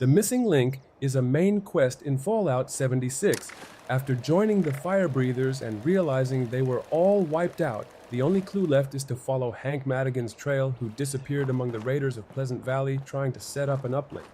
The missing link is a main quest in Fallout 76. After joining the Firebreathers and realizing they were all wiped out, the only clue left is to follow Hank Madigan's trail, who disappeared among the raiders of Pleasant Valley trying to set up an uplink.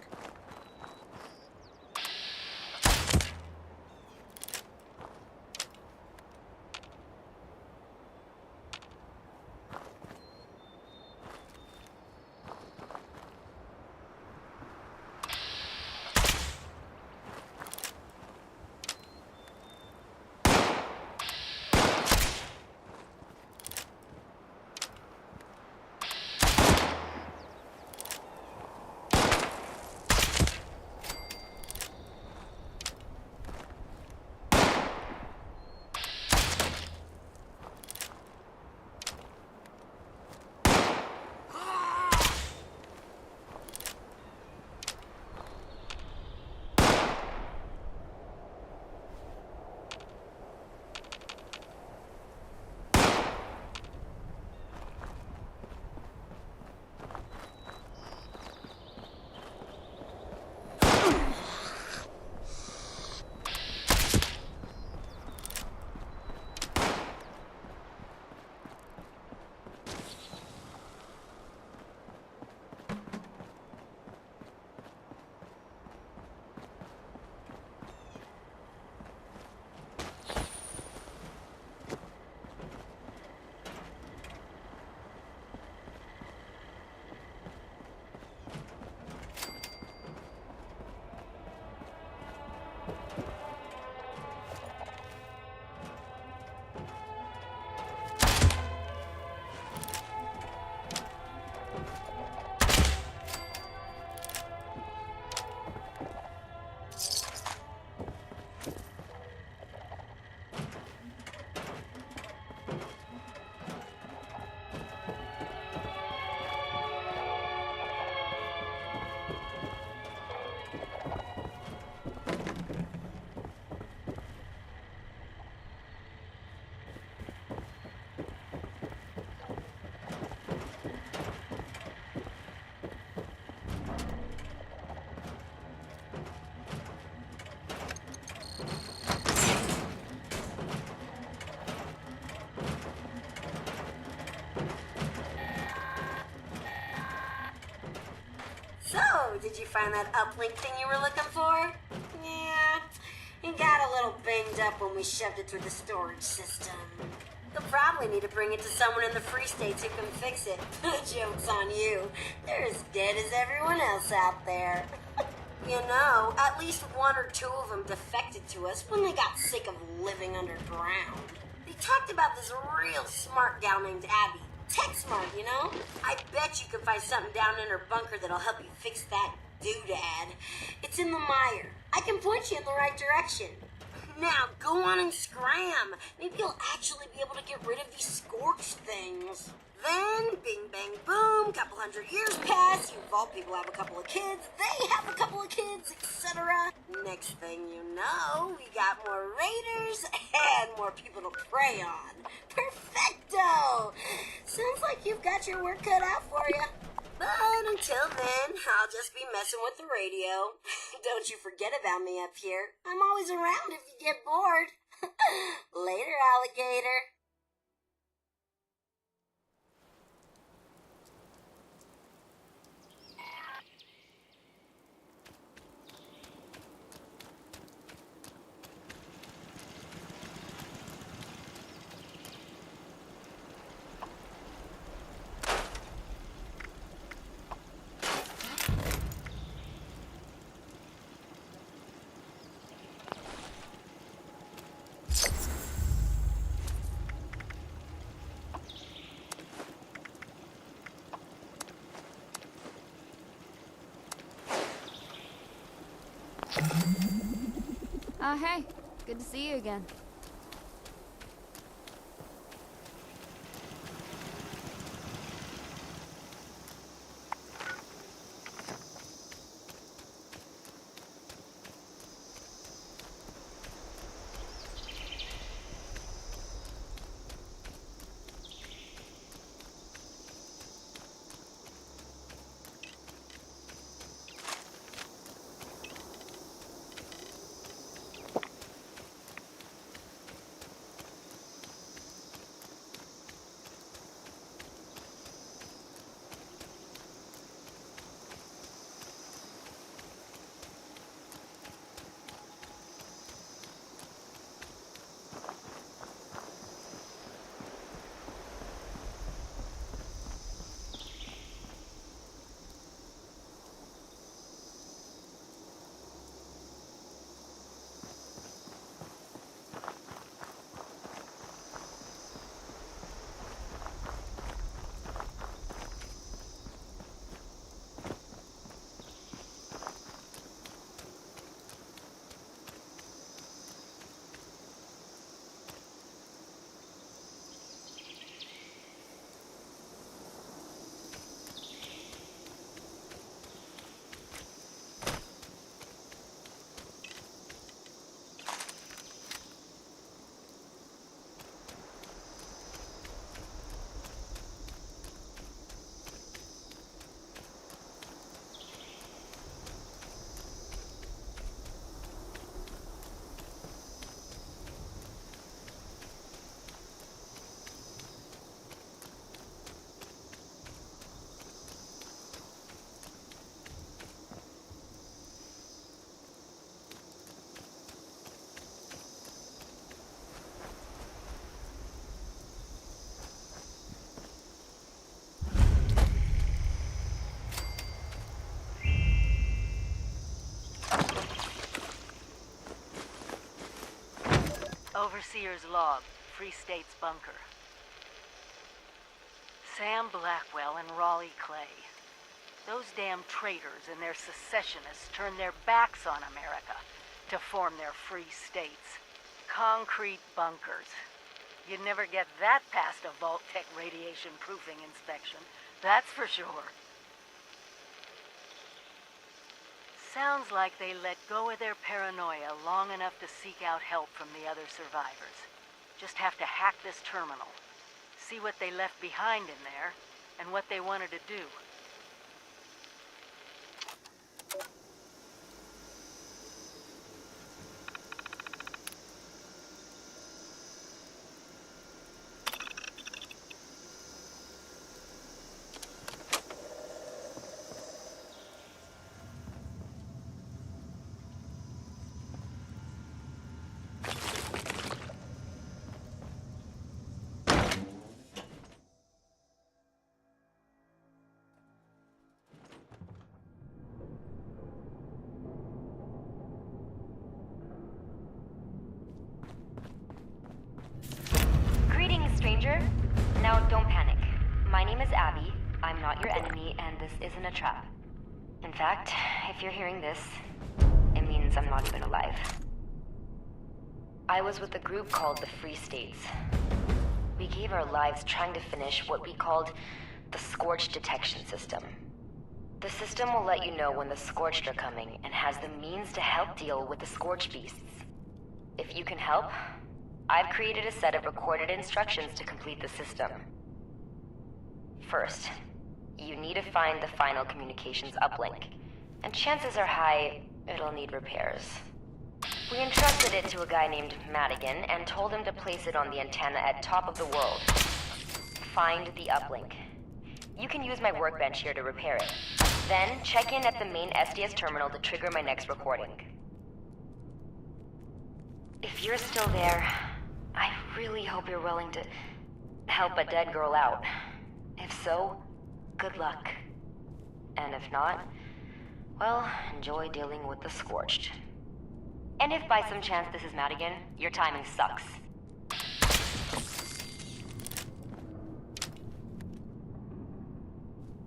Did you find that uplink thing you were looking for? Yeah, it got a little banged up when we shoved it through the storage system. You'll probably need to bring it to someone in the Free States who can fix it. Joke's on you. They're as dead as everyone else out there. You know, at least one or two of them defected to us when they got sick of living underground. They talked about this real smart gal named Abby. Tech smart, you know? I bet you can find something down in her bunker that'll help you fix that doodad. It's in the Mire. I can point you in the right direction. Now, go on and scram. Maybe you'll actually be able to get rid of these Scorched things. Then, bing, bang, boom, couple hundred years pass, you vault people have a couple of kids, they have a couple of kids, etc. Next thing you know, we got more raiders and more people to prey on. Perfecto! Sounds like you've got your work cut out for you. But until then, I'll just be messing with the radio. Don't you forget about me up here. I'm always around if you get bored. Later, alligator. Hey, good to see you again. Overseer's log, Free State's bunker. Sam Blackwell and Raleigh Clay. Those damn traitors and their secessionists turned their backs on America to form their free states. Concrete bunkers. You'd never get that past a Vault-Tec radiation proofing inspection, that's for sure. Sounds like they let go of their paranoia long enough to seek out help from the other survivors. Just have to hack this terminal, see what they left behind in there, and what they wanted to do. Stranger? Now, don't panic. My name is Abby. I'm not your enemy, and this isn't a trap. In fact, if you're hearing this, it means I'm not even alive. I was with a group called the Free States. We gave our lives trying to finish what we called the Scorch Detection System. The system will let you know when the Scorched are coming and has the means to help deal with the Scorchbeasts. If you can help, I've created a set of recorded instructions to complete the system. First, you need to find the final communications uplink, and chances are high it'll need repairs. We entrusted it to a guy named Madigan and told him to place it on the antenna at top of the world. Find the uplink. You can use my workbench here to repair it. Then check in at the main SDS terminal to trigger my next recording. If you're still there, I really hope you're willing to help a dead girl out. If so, good luck. And if not, well, enjoy dealing with the Scorched. And if by some chance this is Madigan, your timing sucks.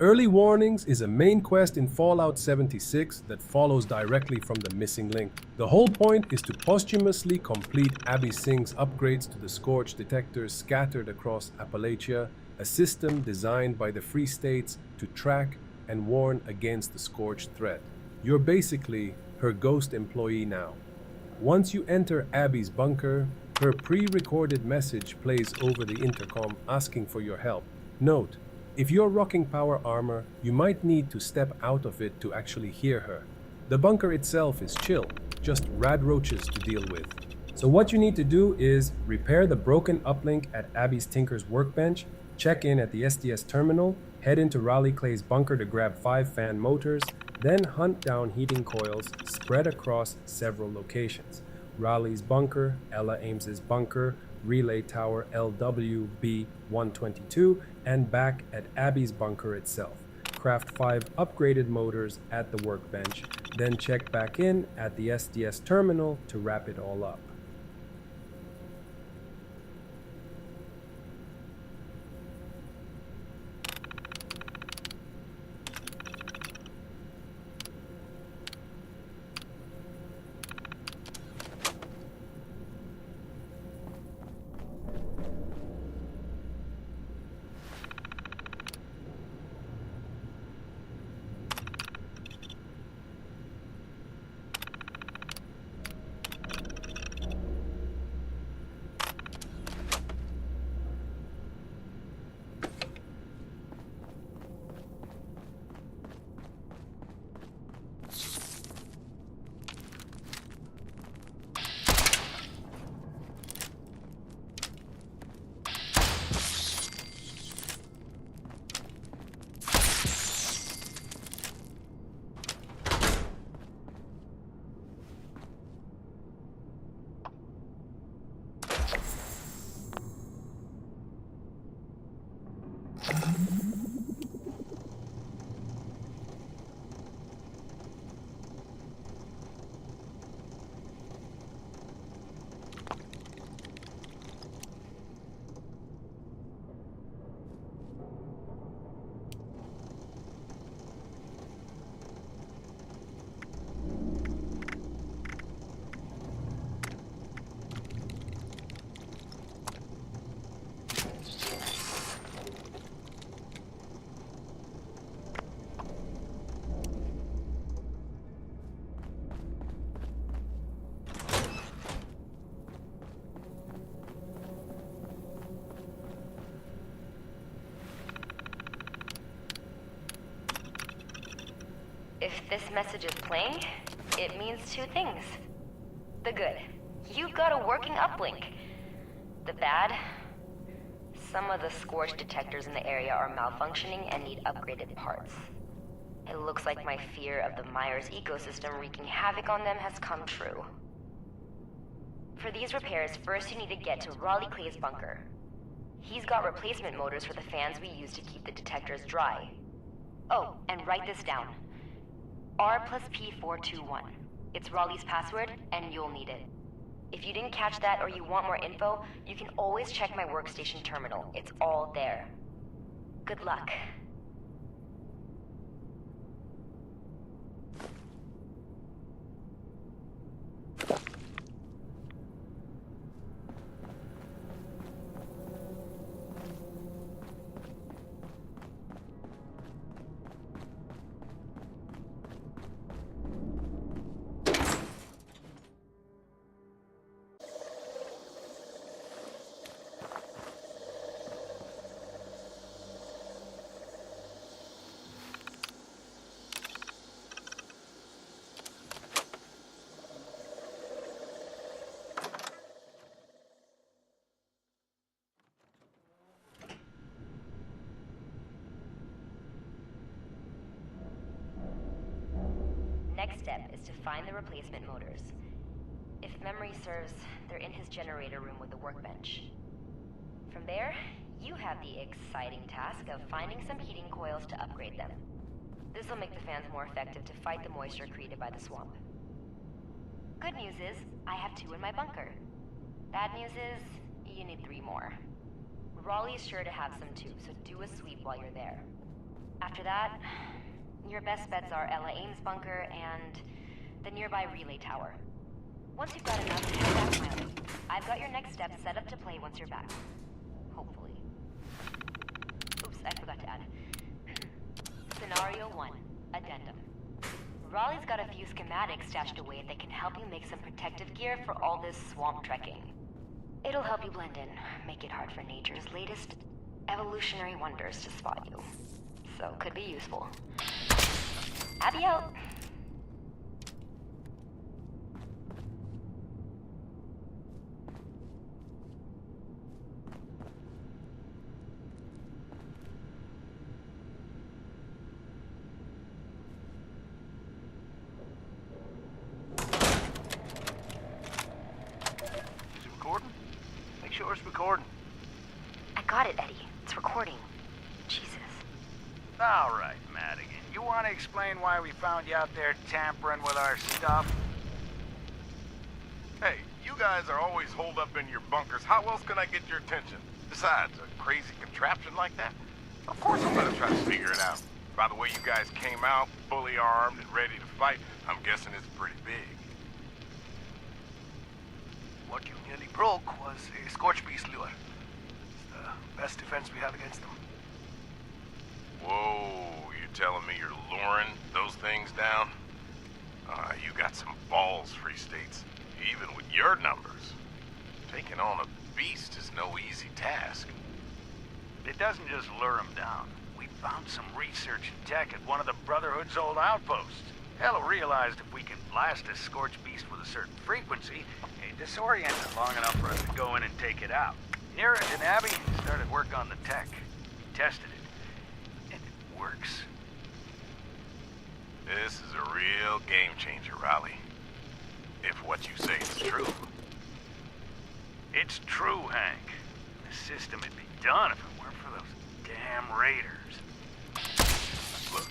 Early Warnings is a main quest in Fallout 76 that follows directly from the missing link. The whole point is to posthumously complete Abby Singh's upgrades to the Scorch Detectors scattered across Appalachia, a system designed by the Free States to track and warn against the Scorched threat. You're basically her ghost employee now. Once you enter Abby's bunker, her pre-recorded message plays over the intercom asking for your help. Note, if you're rocking power armor, you might need to step out of it to actually hear her. The bunker itself is chill, just rad roaches to deal with. So what you need to do is repair the broken uplink at Abby's Tinker's workbench, check in at the SDS terminal, head into Raleigh Clay's bunker to grab 5 fan motors, then hunt down heating coils spread across several locations. Raleigh's bunker, Ella Ames's bunker, relay tower LWB-122, and back at Abby's bunker itself. Craft 5 upgraded motors at the workbench, then check back in at the SDS terminal to wrap it all up. this message is playing, it means two things. The good, you've got a working uplink. The bad, some of the Scorch detectors in the area are malfunctioning and need upgraded parts. It looks like my fear of the Mire's ecosystem wreaking havoc on them has come true. For these repairs, first you need to get to Raleigh Clay's bunker. He's got replacement motors for the fans we use to keep the detectors dry. Oh, and write this down. R+P421. It's Raleigh's password, and you'll need it. If you didn't catch that or you want more info, you can always check my workstation terminal. It's all there. Good luck. Next step is to find the replacement motors. If memory serves, they're in his generator room with the workbench. From there, you have the exciting task of finding some heating coils to upgrade them. This will make the fans more effective to fight the moisture created by the swamp. Good news is, I have 2 in my bunker. Bad news is, you need 3 more. Raleigh's sure to have some too, so do a sweep while you're there. After that, your best bets are Ella Ames' bunker and the nearby relay tower. Once you've got enough, head back my way. I've got your next step set up to play once you're back. Hopefully. Oops, I forgot to add. Scenario 1, Addendum. Raleigh's got a few schematics stashed away that can help you make some protective gear for all this swamp trekking. It'll help you blend in, make it hard for nature's latest evolutionary wonders to spot you. So, could be useful. Abby out! Is it recording? Make sure it's recording. I got it, Eddie. It's recording. Jesus. All right, Madigan. You want to explain why we found you out there tampering with our stuff? Hey, you guys are always holed up in your bunkers. How else can I get your attention? Besides, a crazy contraption like that? Of course I'm gonna try to figure it out. By the way you guys came out, fully armed and ready to fight, I'm guessing it's pretty big. What you nearly broke was a Scorchbeast lure. It's the best defense we have against them. Whoa, you telling me you're luring those things down? You got some balls, Free States. Even with your numbers. Taking on a beast is no easy task. It doesn't just lure them down. We found some research and tech at one of the Brotherhood's old outposts. Hell realized if we can blast a Scorchbeast with a certain frequency, it disorients it long enough for us to go in and take it out. Neeraj and Abby started work on the tech. We tested it. And it works. This is a real game changer, Raleigh. If what you say is true. It's true, Hank. The system would be done if it weren't for those damn raiders. Look,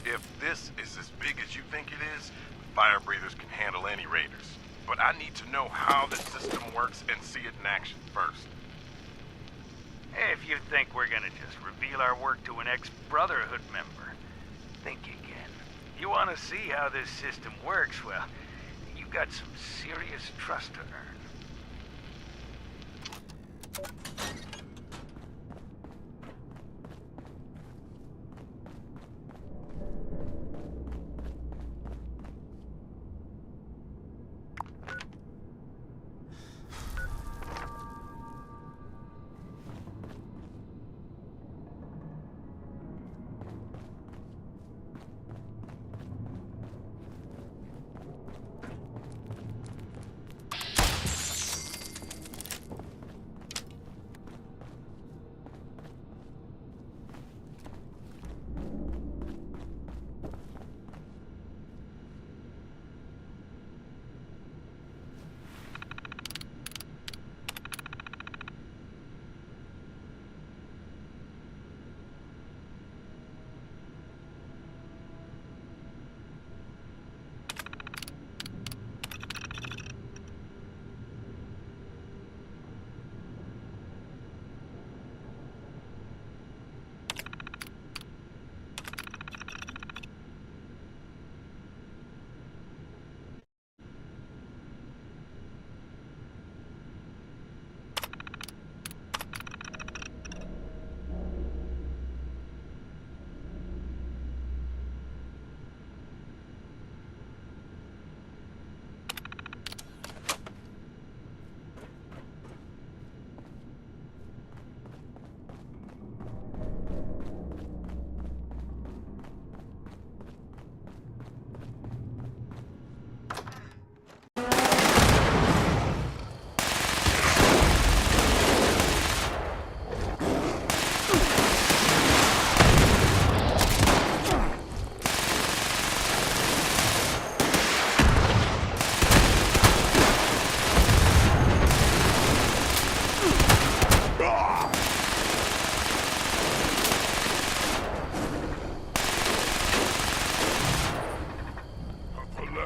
if this is as big as you think it is, Firebreathers can handle any raiders. But I need to know how the system works and see it in action first. If you think we're gonna just reveal our work to an ex-Brotherhood member, think again. You want to see how this system works, well, you got some serious trust to earn.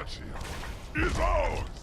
RadShield is ours!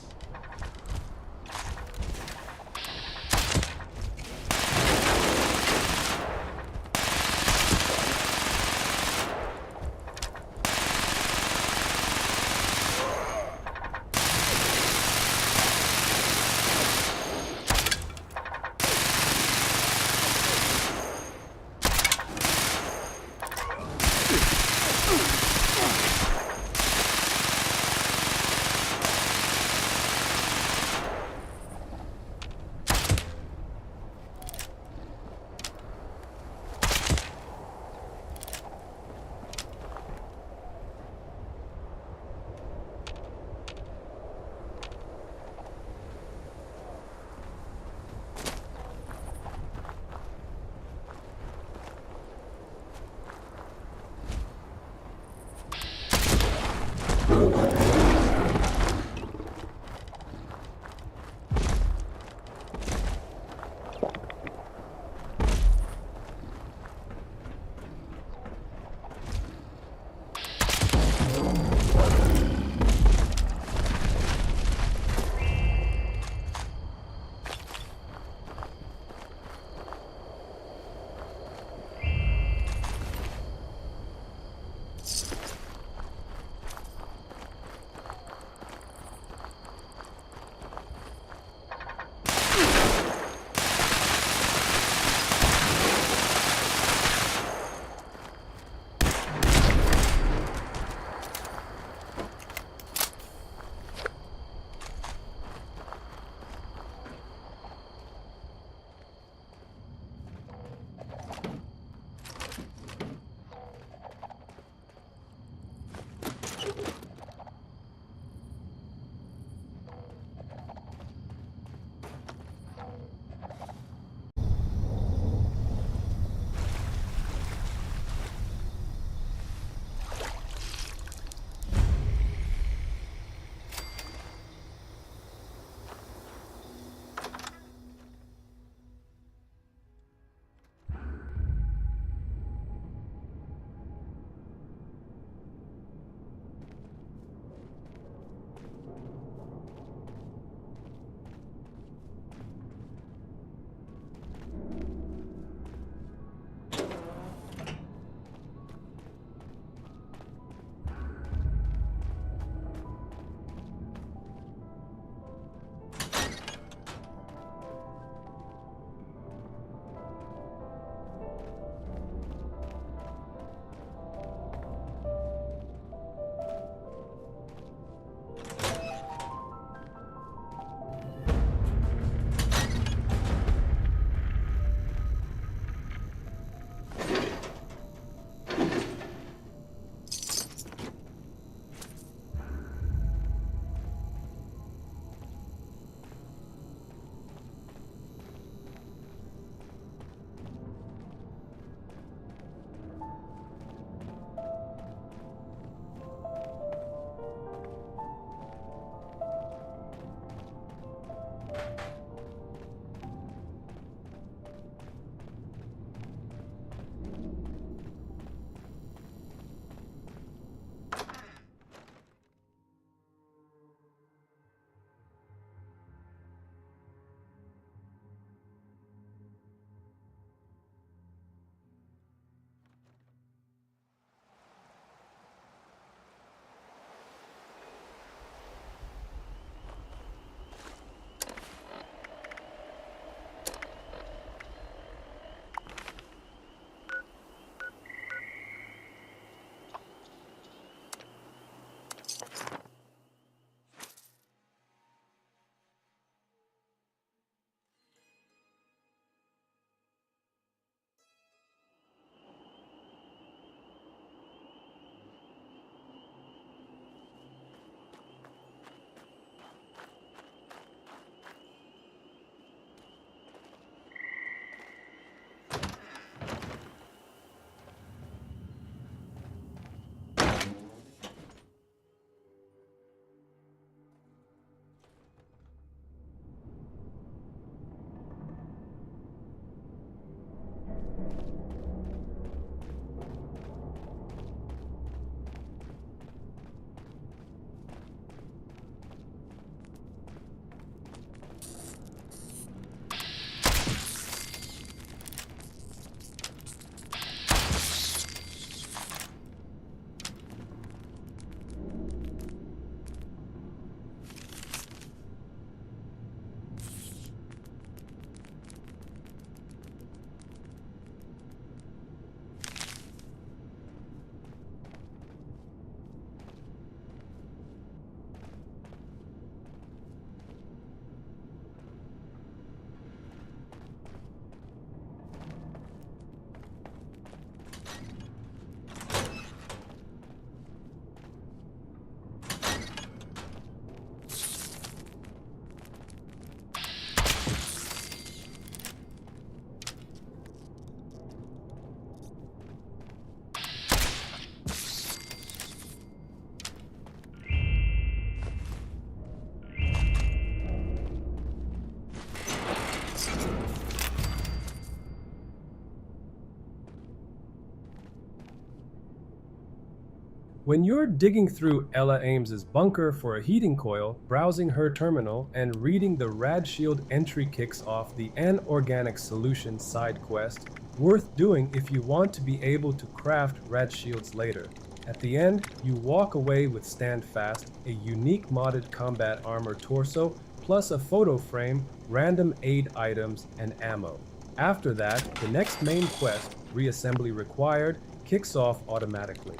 When you're digging through Ella Ames's bunker for a heating coil, browsing her terminal, and reading the RadShield entry kicks off the An Organic Solution side quest, worth doing if you want to be able to craft RadShields later. At the end, you walk away with Stand Fast, a unique modded combat armor torso, plus a photo frame, random aid items, and ammo. After that, the next main quest, Reassembly Required, kicks off automatically.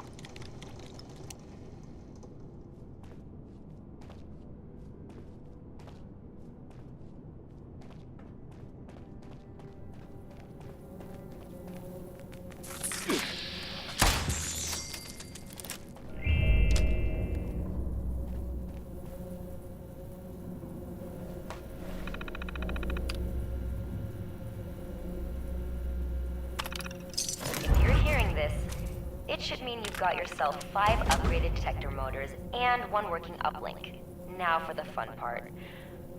It should mean you've got yourself 5 upgraded detector motors and 1 working uplink. Now for the fun part.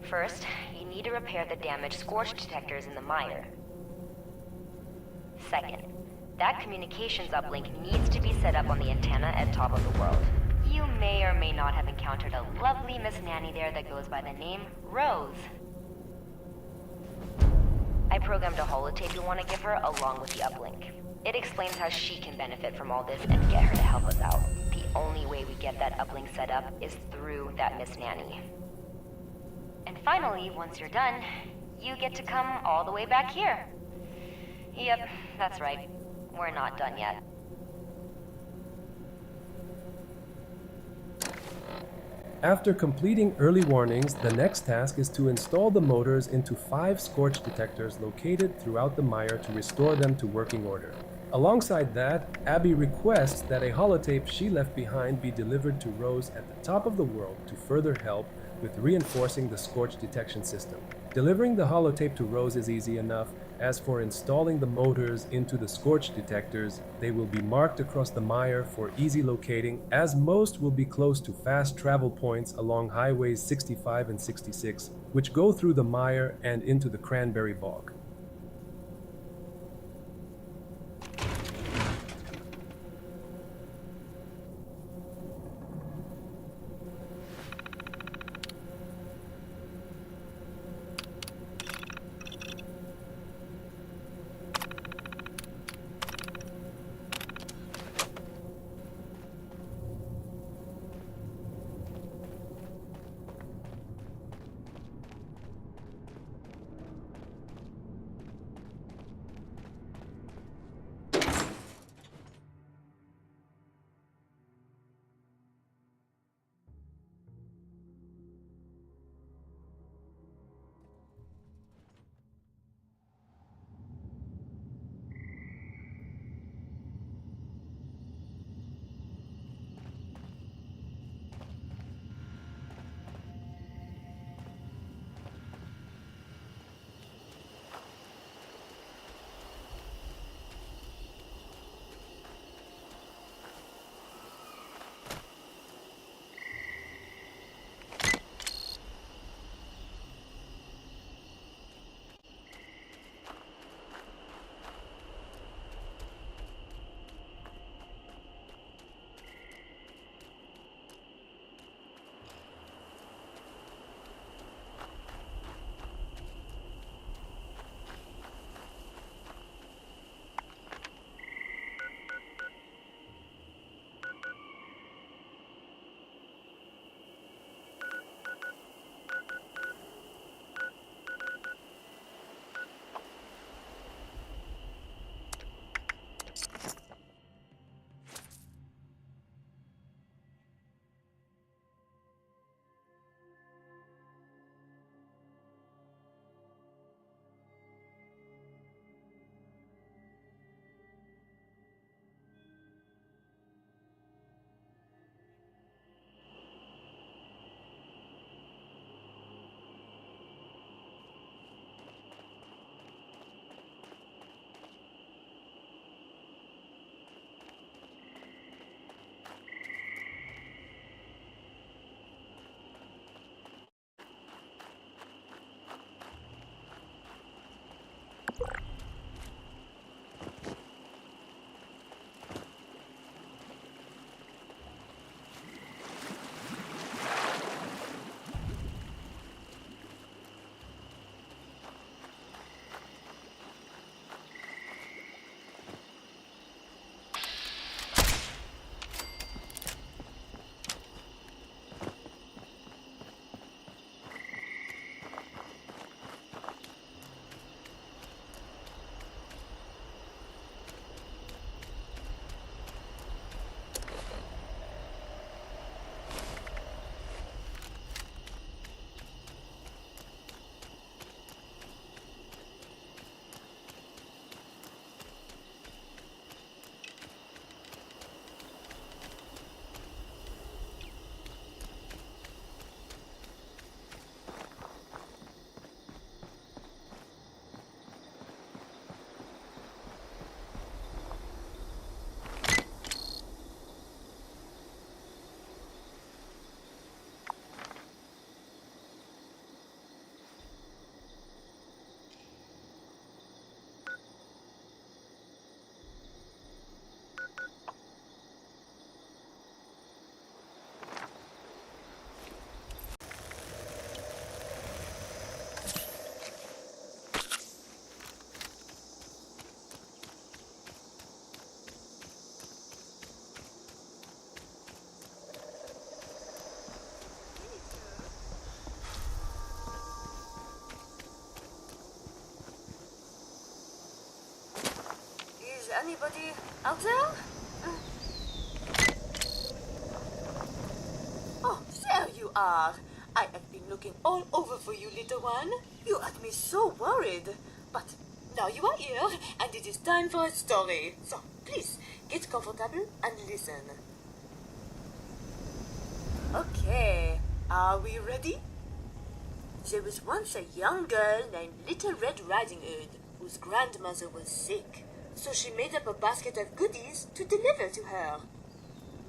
First, you need to repair the damaged Scorch detectors in the Mire. Second, that communications uplink needs to be set up on the antenna at top of the world. You may or may not have encountered a lovely Miss Nanny there that goes by the name Rose. I programmed a holotape you want to give her along with the uplink. It explains how she can benefit from all this and get her to help us out. The only way we get that uplink set up is through that Miss Nanny. And finally, once you're done, you get to come all the way back here. Yep, that's right. We're not done yet. After completing early warnings, the next task is to install the motors into 5 Scorch detectors located throughout the Mire to restore them to working order. Alongside that, Abby requests that a holotape she left behind be delivered to Rose at the top of the world to further help with reinforcing the Scorch Detection System. Delivering the holotape to Rose is easy enough. As for installing the motors into the Scorch detectors, they will be marked across the Mire for easy locating, as most will be close to fast travel points along highways 65 and 66, which go through the Mire and into the Cranberry Bog. Anybody out there? Oh, there you are. I have been looking all over for you, little one. You had me so worried. But now you are here, and it is time for a story. So, please, get comfortable and listen. Okay, are we ready? There was once a young girl named Little Red Riding Hood, whose grandmother was sick. So she made up a basket of goodies to deliver to her.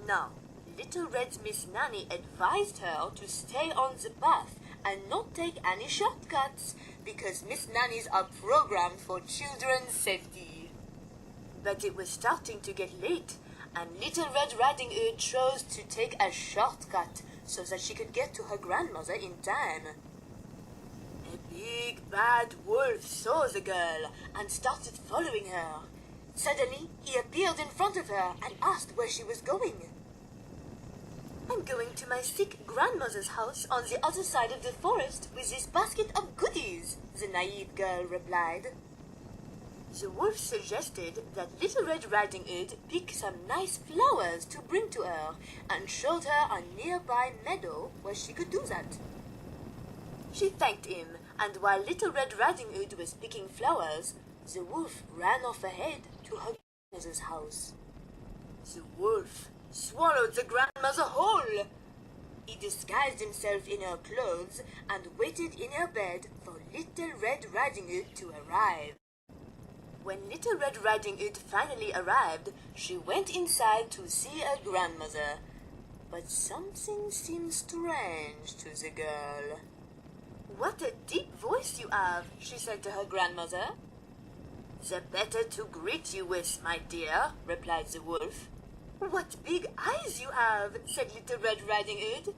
Now, Little Red's Miss Nanny advised her to stay on the path and not take any shortcuts, because Miss Nannies are programmed for children's safety. But it was starting to get late, and Little Red Riding Hood chose to take a shortcut so that she could get to her grandmother in time. A big bad wolf saw the girl and started following her. Suddenly, he appeared in front of her and asked where she was going. I'm going to my sick grandmother's house on the other side of the forest with this basket of goodies, the naive girl replied. The wolf suggested that Little Red Riding Hood pick some nice flowers to bring to her and showed her a nearby meadow where she could do that. She thanked him, and while Little Red Riding Hood was picking flowers, the wolf ran off ahead to her grandmother's house. The wolf swallowed the grandmother whole. He disguised himself in her clothes and waited in her bed for Little Red Riding Hood to arrive. When Little Red Riding Hood finally arrived, she went inside to see her grandmother. But something seemed strange to the girl. What a deep voice you have, she said to her grandmother. The better to greet you with, my dear, replied the wolf. What big eyes you have, said Little Red Riding Hood.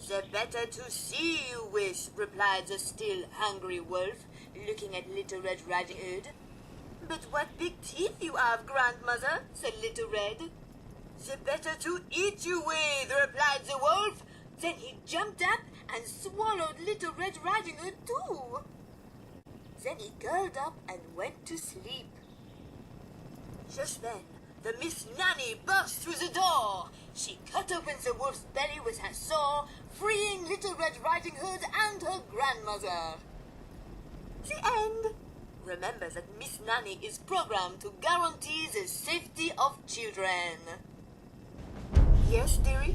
The better to see you with, replied the still hungry wolf, looking at Little Red Riding Hood. But what big teeth you have, grandmother, said Little Red. The better to eat you with, replied the wolf. Then he jumped up and swallowed Little Red Riding Hood too. Then he curled up and went to sleep. Just then, the Miss Nanny burst through the door. She cut open the wolf's belly with her saw, freeing Little Red Riding Hood and her grandmother. The end. Remember that Miss Nanny is programmed to guarantee the safety of children. Yes, dearie?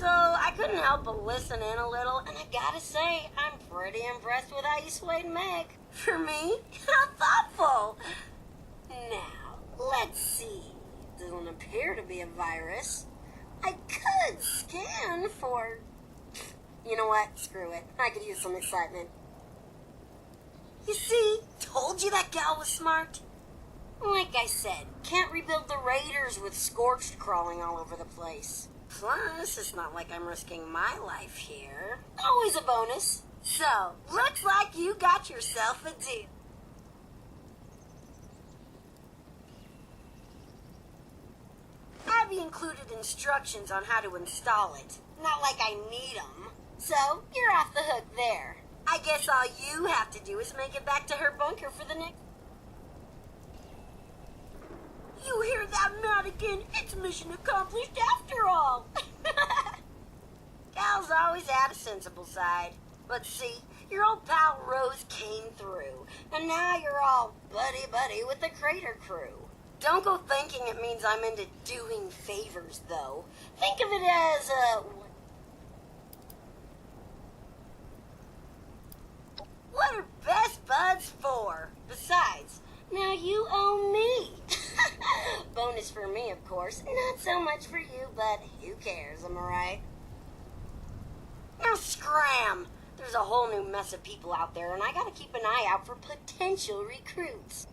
So, I couldn't help but listen in a little, and I gotta say, I'm pretty impressed with how you swayed Meg. For me, how thoughtful. Now, let's see. Doesn't appear to be a virus. I could scan for... You know what? Screw it. I could use some excitement. You see, told you that gal was smart. Like I said, can't rebuild the raiders with Scorched crawling all over the place. Plus, it's not like I'm risking my life here. Always a bonus. So, looks like you got yourself a deal. Abby included instructions on how to install it. Not like I need them. So, you're off the hook there. I guess all you have to do is make it back to her bunker for the next... You hear that, Madigan? It's mission accomplished after all. Gal's always had a sensible side. But see, your old pal Rose came through, and now you're all buddy-buddy with the Crater crew. Don't go thinking it means I'm into doing favors, though. Think of it as, what are best buds for? Besides, now you owe me. Bonus for me, of course. Not so much for you, but who cares, am I right? Now scram! There's a whole new mess of people out there, and I gotta keep an eye out for potential recruits.